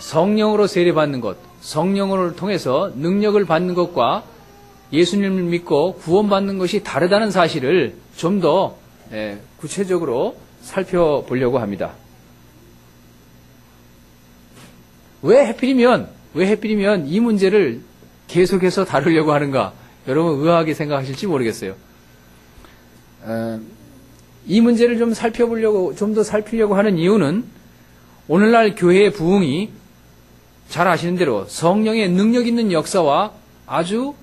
성령으로 세례받는 것, 성령을 통해서 능력을 받는 것과 예수님을 믿고 구원받는 것이 다르다는 사실을 좀 더 구체적으로 살펴보려고 합니다. 왜 하필이면 이 문제를 계속해서 다루려고 하는가? 여러분 의아하게 생각하실지 모르겠어요. 이 문제를 좀 더 살피려고 하는 이유는 오늘날 교회의 부흥이 잘 아시는 대로 성령의 능력 있는 역사와 아주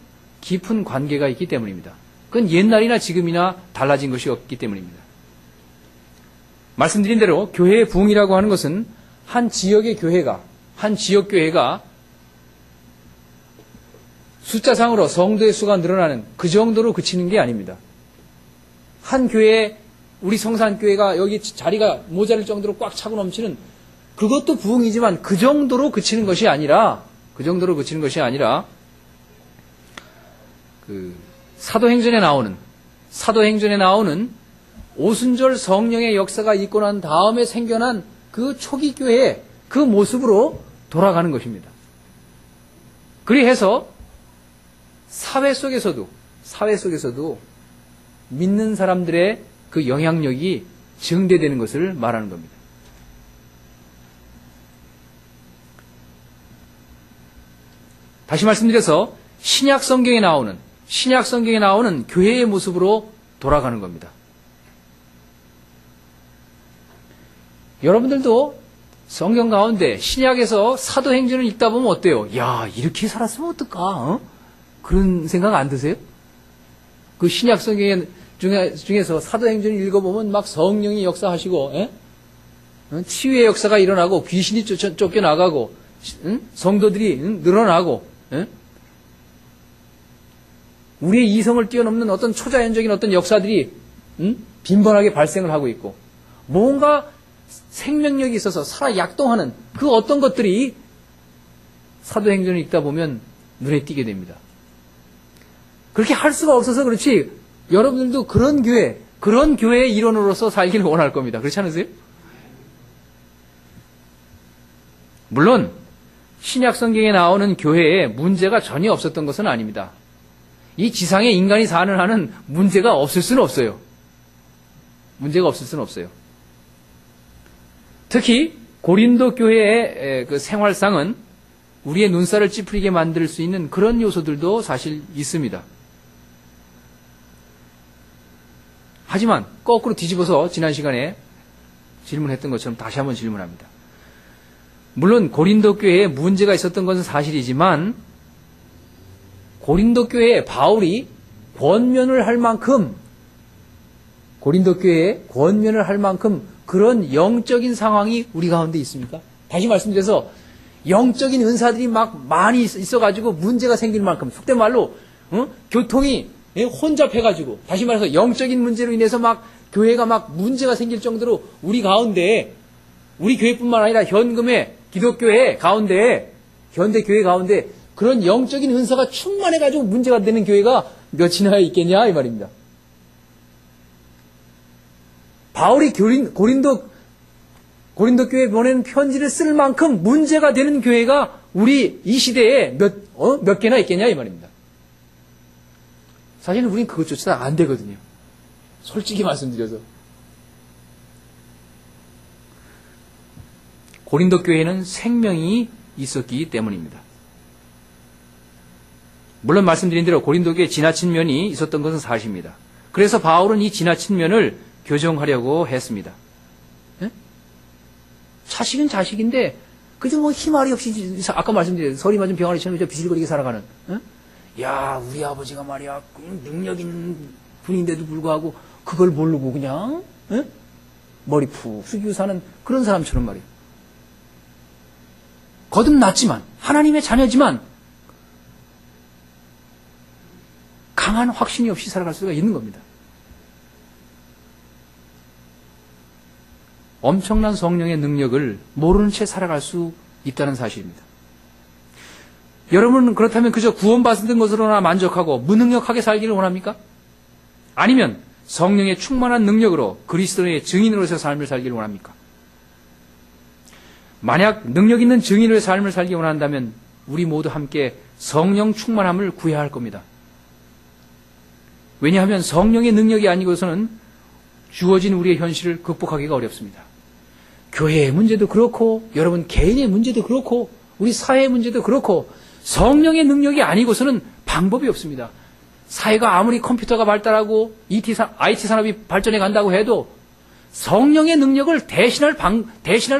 깊은 관계가 있기 때문입니다. 그건 옛날이나 지금이나 달라진 것이 없기 때문입니다. 말씀드린 대로 교회의 부흥이라고 하는 것은 한 지역 교회가 숫자상으로 성도의 수가 늘어나는 그 정도로 그치는 게 아닙니다. 한 교회에 우리 성산교회가 여기 자리가 모자랄 정도로 꽉 차고 넘치는 그것도 부흥이지만 그 정도로 그치는 것이 아니라 그 사도행전에 나오는 오순절 성령의 역사가 있고 난 다음에 생겨난 그 초기 교회의 그 모습으로 돌아가는 것입니다. 그리해서 사회 속에서도 믿는 사람들의 그 영향력이 증대되는 것을 말하는 겁니다. 다시 말씀드려서 신약 성경에 나오는 교회의 모습으로 돌아가는 겁니다. 여러분들도 성경 가운데 신약에서 사도행전을 읽다 보면 어때요? 야, 이렇게 살았으면 어떨까? 그런 생각 안 드세요? 그 신약 성경 중에서 사도행전을 읽어보면 막 성령이 역사하시고, 치유의 역사가 일어나고, 귀신이 쫓겨나가고, 성도들이 늘어나고, 우리의 이성을 뛰어넘는 어떤 초자연적인 어떤 역사들이 빈번하게 발생을 하고 있고, 뭔가 생명력이 있어서 살아 약동하는 그 어떤 것들이 사도행전을 읽다 보면 눈에 띄게 됩니다. 그렇게 할 수가 없어서 그렇지 여러분들도 그런 교회의 일원으로서 살기를 원할 겁니다. 그렇지 않으세요? 물론 신약 성경에 나오는 교회에 문제가 전혀 없었던 것은 아닙니다. 이 지상에 인간이 사는 한은 문제가 없을 수는 없어요. 특히 고린도 교회의 그 생활상은 우리의 눈살을 찌푸리게 만들 수 있는 그런 요소들도 사실 있습니다. 하지만 거꾸로 뒤집어서 지난 시간에 질문했던 것처럼 다시 한번 질문합니다. 물론 고린도 교회에 문제가 있었던 것은 사실이지만 고린도 교회에 바울이 권면을 할 만큼 그런 영적인 상황이 우리 가운데 있습니까? 다시 말씀드려서 영적인 은사들이 막 많이 있어가지고 문제가 생길 만큼 속된 말로 교통이 혼잡해가지고 다시 말해서 영적인 문제로 인해서 막 교회가 막 문제가 생길 정도로 우리 가운데 우리 교회뿐만 아니라 현금의 기독교회 가운데 현대 교회 가운데 그런 영적인 은사가 충만해가지고 문제가 되는 교회가 몇이나 있겠냐 이 말입니다. 바울이 고린도 교회에 보내는 편지를 쓸 만큼 문제가 되는 교회가 우리 이 시대에 몇 개나 있겠냐 이 말입니다. 사실은 우린 그것조차 안 되거든요. 솔직히 말씀드려서. 고린도 교회에는 생명이 있었기 때문입니다. 물론 말씀드린 대로 고린도 교회에 지나친 면이 있었던 것은 사실입니다. 그래서 바울은 이 지나친 면을 교정하려고 했습니다. 자식은 자식인데 그저 뭐 희말이 없이 아까 말씀드린 서리 맞은 병아리처럼 비실거리게 살아가는. 야, 우리 아버지가 말이야 능력 있는 분인데도 불구하고 그걸 모르고 그냥 머리 푹 숙이고 사는 그런 사람처럼 말이에요. 거듭났지만 하나님의 자녀지만 강한 확신이 없이 살아갈 수가 있는 겁니다. 엄청난 성령의 능력을 모르는 채 살아갈 수 있다는 사실입니다. 여러분은 그렇다면 그저 구원받은 것으로나 만족하고 무능력하게 살기를 원합니까? 아니면 성령의 충만한 능력으로 그리스도의 증인으로서 삶을 살기를 원합니까? 만약 능력 있는 증인의 삶을 살기 원한다면 우리 모두 함께 성령 충만함을 구해야 할 겁니다. 왜냐하면 성령의 능력이 아니고서는 주어진 우리의 현실을 극복하기가 어렵습니다. 교회의 문제도 그렇고 여러분 개인의 문제도 그렇고 우리 사회의 문제도 그렇고 성령의 능력이 아니고서는 방법이 없습니다. 사회가 아무리 컴퓨터가 발달하고 IT 산업이 발전해 간다고 해도 성령의 능력을 대신할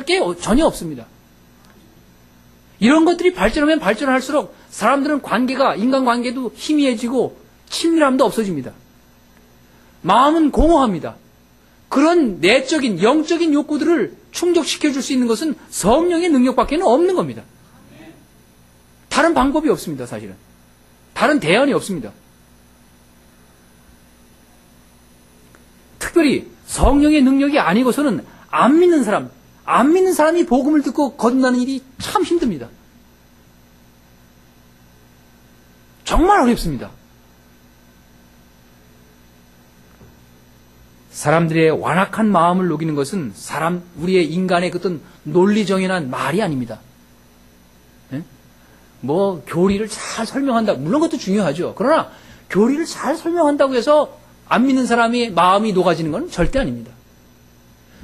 게 전혀 없습니다. 이런 것들이 발전하면 발전할수록 사람들은 인간관계도 희미해지고 친밀함도 없어집니다. 마음은 공허합니다. 그런 내적인, 영적인 욕구들을 충족시켜줄 수 있는 것은 성령의 능력밖에 없는 겁니다. 다른 방법이 없습니다, 사실은. 다른 대안이 없습니다. 특별히 성령의 능력이 아니고서는 안 믿는 사람이 복음을 듣고 거듭나는 일이 참 힘듭니다. 정말 어렵습니다. 사람들의 완악한 마음을 녹이는 것은 우리의 인간의 어떤 논리정연한 말이 아닙니다. 교리를 잘 설명한다. 물론 그것도 중요하죠. 그러나 교리를 잘 설명한다고 해서 안 믿는 사람의 마음이 녹아지는 건 절대 아닙니다.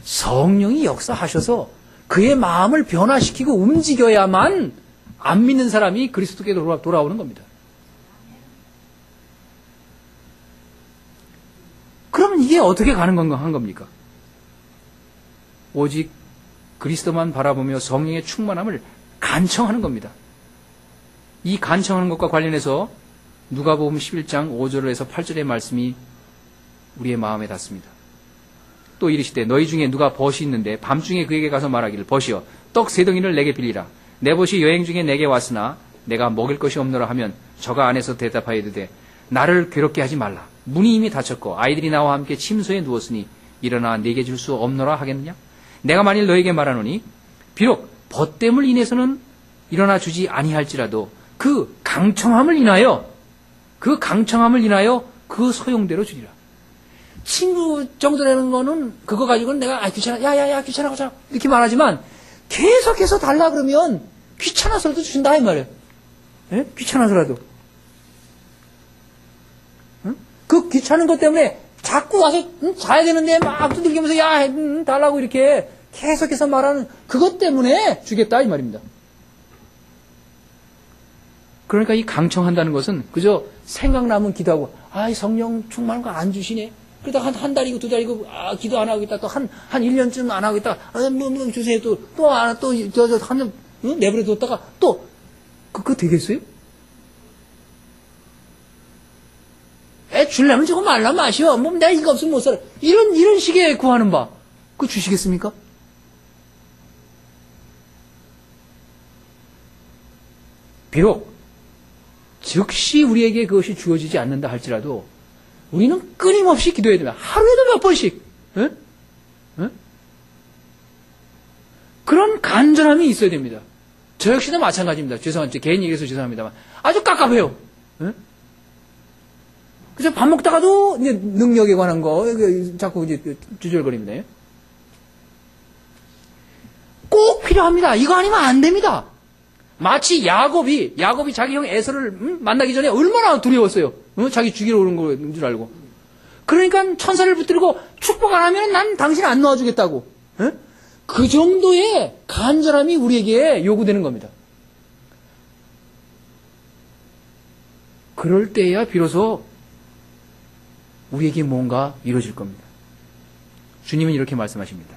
성령이 역사하셔서 그의 마음을 변화시키고 움직여야만 안 믿는 사람이 그리스도께 돌아오는 겁니다. 그러면 이게 어떻게 가능한 겁니까? 오직 그리스도만 바라보며 성령의 충만함을 간청하는 겁니다. 이 간청하는 것과 관련해서 누가복음 11장 5절에서 8절의 말씀이 우리의 마음에 닿습니다. 또 이르시되 너희 중에 누가 벗이 있는데 밤중에 그에게 가서 말하기를 벗이여 떡 3덩이를 내게 빌리라. 내 벗이 여행 중에 내게 왔으나 내가 먹을 것이 없노라 하면 저가 안에서 대답하여 이르되 나를 괴롭게 하지 말라. 문이 이미 닫혔고 아이들이 나와 함께 침소에 누웠으니 일어나 내게 줄 수 없노라 하겠느냐? 내가 만일 너에게 말하노니 비록 벗됨을 인해서는 일어나 주지 아니할지라도 그 강청함을 인하여 그 소용대로 주리라. 친구 정도라는 거는 그거 가지고는 내가 귀찮아 야야야 귀찮아 이렇게 말하지만 계속해서 달라 그러면 귀찮아서라도 준다 이 말이에요. 예? 귀찮아서라도. 응? 그 귀찮은 것 때문에 자꾸 와서 자야 되는데 막 두들기면서 야 달라고 이렇게 계속해서 말하는 그것 때문에 주겠다 이 말입니다. 그러니까 이 강청한다는 것은 그저 생각나면 기도하고 이 성령 충만한 거 안 주시네. 그러다 한 달이고 2달이고 기도 안 하고 있다 또 한 1년쯤 안 하고 있다 뭐 주세요 한 년 내버려 뒀다가 또 그거 되겠어요? 주려면 저거 말라 마셔. 뭐 내가 이거 없으면 못 살아. 이런 식의 구하는 바 그거 주시겠습니까? 비록 즉시 우리에게 그것이 주어지지 않는다 할지라도 우리는 끊임없이 기도해야 됩니다. 하루에도 몇 번씩. 에? 에? 그런 간절함이 있어야 됩니다. 저 역시도 마찬가지입니다. 죄송합니다. 개인 얘기해서 죄송합니다만 아주 깝깝해요. 에? 그래서 밥 먹다가도 이제 능력에 관한 거 자꾸 이제 주절거립니다. 꼭 필요합니다. 이거 아니면 안 됩니다. 마치 야곱이 자기 형 에서를 만나기 전에 얼마나 두려웠어요. 자기 죽이러 오는 거인 줄 알고. 그러니까 천사를 붙들고 축복 안 하면 난 당신 안 놓아주겠다고. 에? 그 정도의 간절함이 우리에게 요구되는 겁니다. 그럴 때야 비로소 우리에게 뭔가 이루어질 겁니다. 주님은 이렇게 말씀하십니다.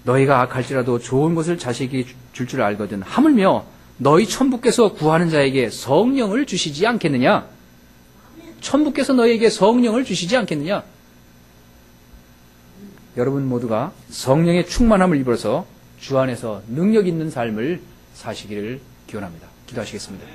너희가 악할지라도 좋은 것을 자식에게 줄 알거든 하물며 너희 천부께서 구하는 자에게 성령을 주시지 않겠느냐? 천부께서 너희에게 성령을 주시지 않겠느냐? 여러분 모두가 성령의 충만함을 입어서 주 안에서 능력 있는 삶을 사시기를 기원합니다. 기도하시겠습니다.